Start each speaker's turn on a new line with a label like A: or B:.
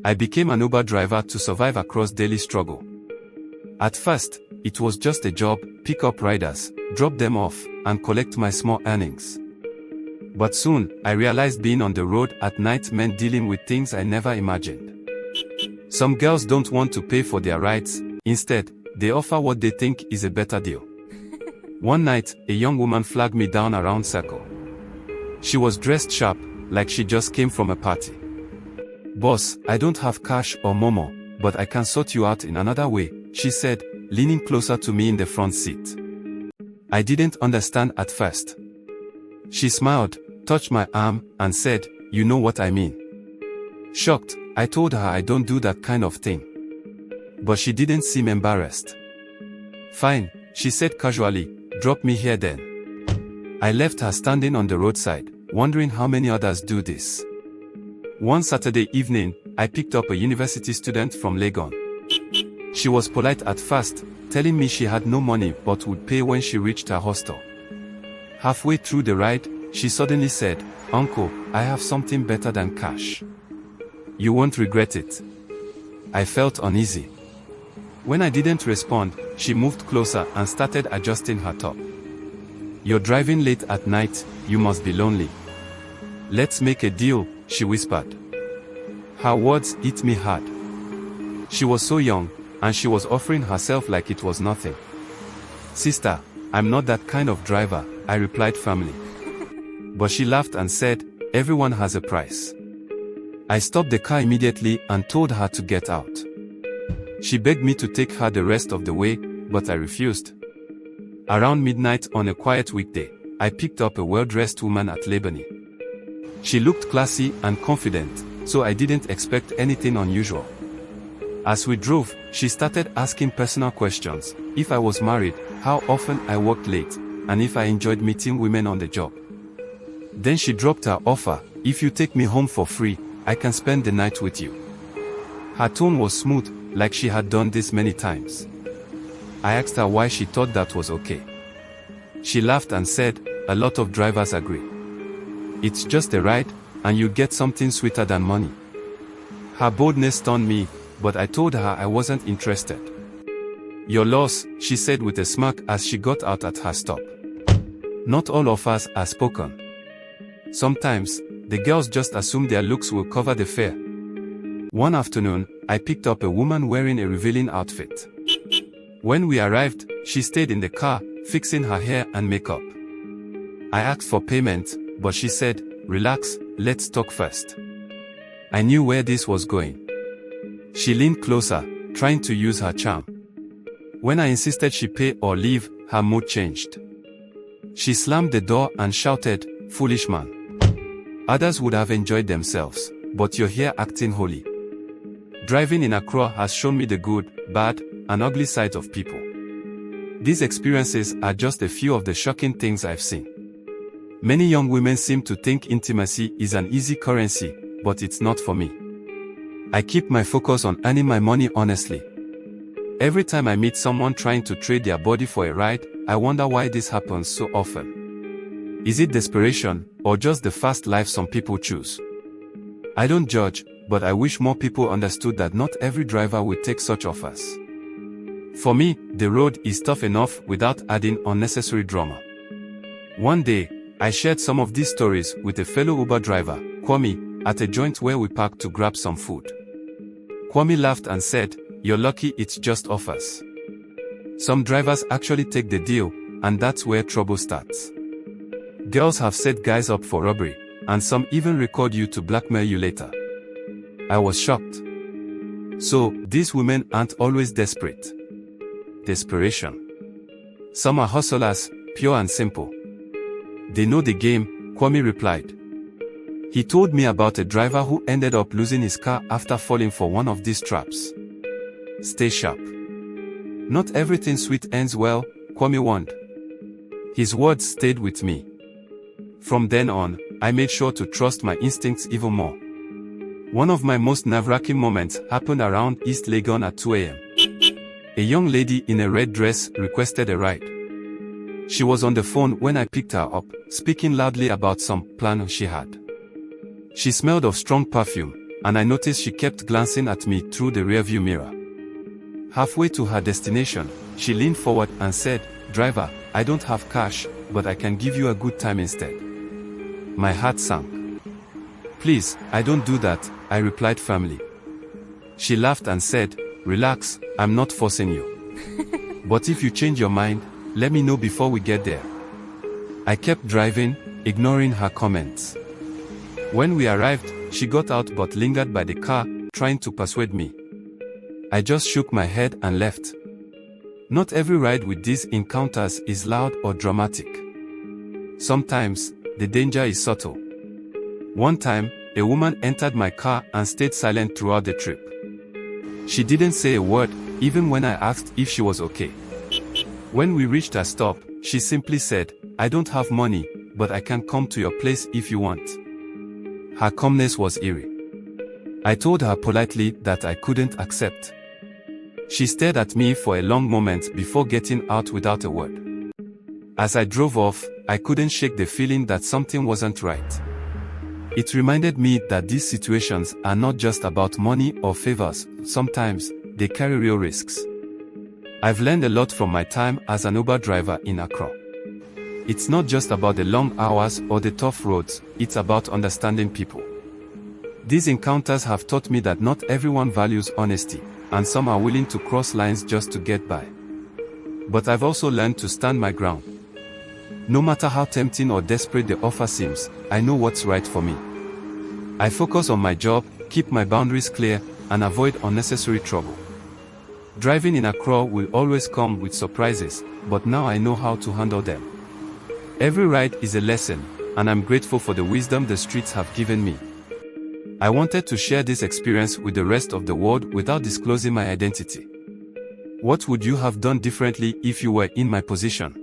A: I became an Uber driver to survive across daily struggle. At first, it was just a job, pick up riders, drop them off, and collect my small earnings. But soon, I realized being on the road at night meant dealing with things I never imagined. Some girls don't want to pay for their rides, instead, they offer what they think is a better deal. One night, a young woman flagged me down around circle. She was dressed sharp, like she just came from a party. "Boss, I don't have cash or momo, but I can sort you out in another way," she said, leaning closer to me in the front seat. I didn't understand at first. She smiled, touched my arm, and said, "You know what I mean." Shocked, I told her I don't do that kind of thing. But she didn't seem embarrassed. "Fine," she said casually, "drop me here then." I left her standing on the roadside, wondering how many others do this. One Saturday evening, I picked up a university student from Legon. She was polite at first, telling me she had no money but would pay when she reached her hostel. Halfway through the ride, she suddenly said, "Uncle, I have something better than cash. You won't regret it." I felt uneasy. When I didn't respond, she moved closer and started adjusting her top. "You're driving late at night, you must be lonely. Let's make a deal," she whispered. Her words hit me hard. She was so young, and she was offering herself like it was nothing. "Sister, I'm not that kind of driver," I replied firmly. But she laughed and said, "Everyone has a price." I stopped the car immediately and told her to get out. She begged me to take her the rest of the way, but I refused. Around midnight on a quiet weekday, I picked up a well-dressed woman at Lebany. She looked classy and confident, so I didn't expect anything unusual. As we drove, she started asking personal questions: if I was married, how often I worked late, and if I enjoyed meeting women on the job. Then she dropped her offer: "If you take me home for free, I can spend the night with you." Her tone was smooth, like she had done this many times. I asked her why she thought that was okay. She laughed and said, "A lot of drivers agree. It's just a ride, and you get something sweeter than money." Her boldness stunned me, but I told her I wasn't interested. "Your loss," she said with a smirk as she got out at her stop. Not all offers are spoken. Sometimes, the girls just assume their looks will cover the fare. One afternoon, I picked up a woman wearing a revealing outfit. When we arrived, she stayed in the car, fixing her hair and makeup. I asked for payment, but she said, "Relax, let's talk first." I knew where this was going. She leaned closer, trying to use her charm. When I insisted she pay or leave, her mood changed. She slammed the door and shouted, "Foolish man. Others would have enjoyed themselves, but you're here acting holy." Driving in Accra has shown me the good, bad, and ugly sides of people. These experiences are just a few of the shocking things I've seen. Many young women seem to think intimacy is an easy currency, but it's not for me. I keep my focus on earning my money honestly. Every time I meet someone trying to trade their body for a ride, I wonder why this happens so often. Is it desperation, or just the fast life some people choose? I don't judge, but I wish more people understood that not every driver will take such offers. For me, the road is tough enough without adding unnecessary drama. One day, I shared some of these stories with a fellow Uber driver, Kwame, at a joint where we parked to grab some food. Kwame laughed and said, "You're lucky it's just offers. Some drivers actually take the deal, and that's where trouble starts. Girls have set guys up for robbery, and some even record you to blackmail you later." I was shocked. So, these women aren't always desperate. Desperation. Some are hustlers, pure and simple. They know the game, Kwame replied. He told me about a driver who ended up losing his car after falling for one of these traps. Stay sharp. Not everything sweet ends well, Kwame warned. His words stayed with me. From then on, I made sure to trust my instincts even more. One of my most nerve-wracking moments happened around East Legon at 2 a.m. A young lady in a red dress requested a ride. She was on the phone when I picked her up, speaking loudly about some plan she had. She smelled of strong perfume, and I noticed she kept glancing at me through the rearview mirror. Halfway to her destination, she leaned forward and said, "Driver, I don't have cash, but I can give you a good time instead." My heart sank. "Please, I don't do that," I replied firmly. She laughed and said, "Relax, I'm not forcing you. But if you change your mind, let me know before we get there." I kept driving, ignoring her comments. When we arrived, she got out but lingered by the car, trying to persuade me. I just shook my head and left. Not every ride with these encounters is loud or dramatic. Sometimes, the danger is subtle. One time, a woman entered my car and stayed silent throughout the trip. She didn't say a word, even when I asked if she was okay. When we reached a stop, she simply said, "I don't have money, but I can come to your place if you want." Her calmness was eerie. I told her politely that I couldn't accept. She stared at me for a long moment before getting out without a word. As I drove off, I couldn't shake the feeling that something wasn't right. It reminded me that these situations are not just about money or favors, sometimes, they carry real risks. I've learned a lot from my time as an Uber driver in Accra. It's not just about the long hours or the tough roads, it's about understanding people. These encounters have taught me that not everyone values honesty, and some are willing to cross lines just to get by. But I've also learned to stand my ground. No matter how tempting or desperate the offer seems, I know what's right for me. I focus on my job, keep my boundaries clear, and avoid unnecessary trouble. Driving in Accra will always come with surprises, but now I know how to handle them. Every ride is a lesson, and I'm grateful for the wisdom the streets have given me. I wanted to share this experience with the rest of the world without disclosing my identity. What would you have done differently if you were in my position?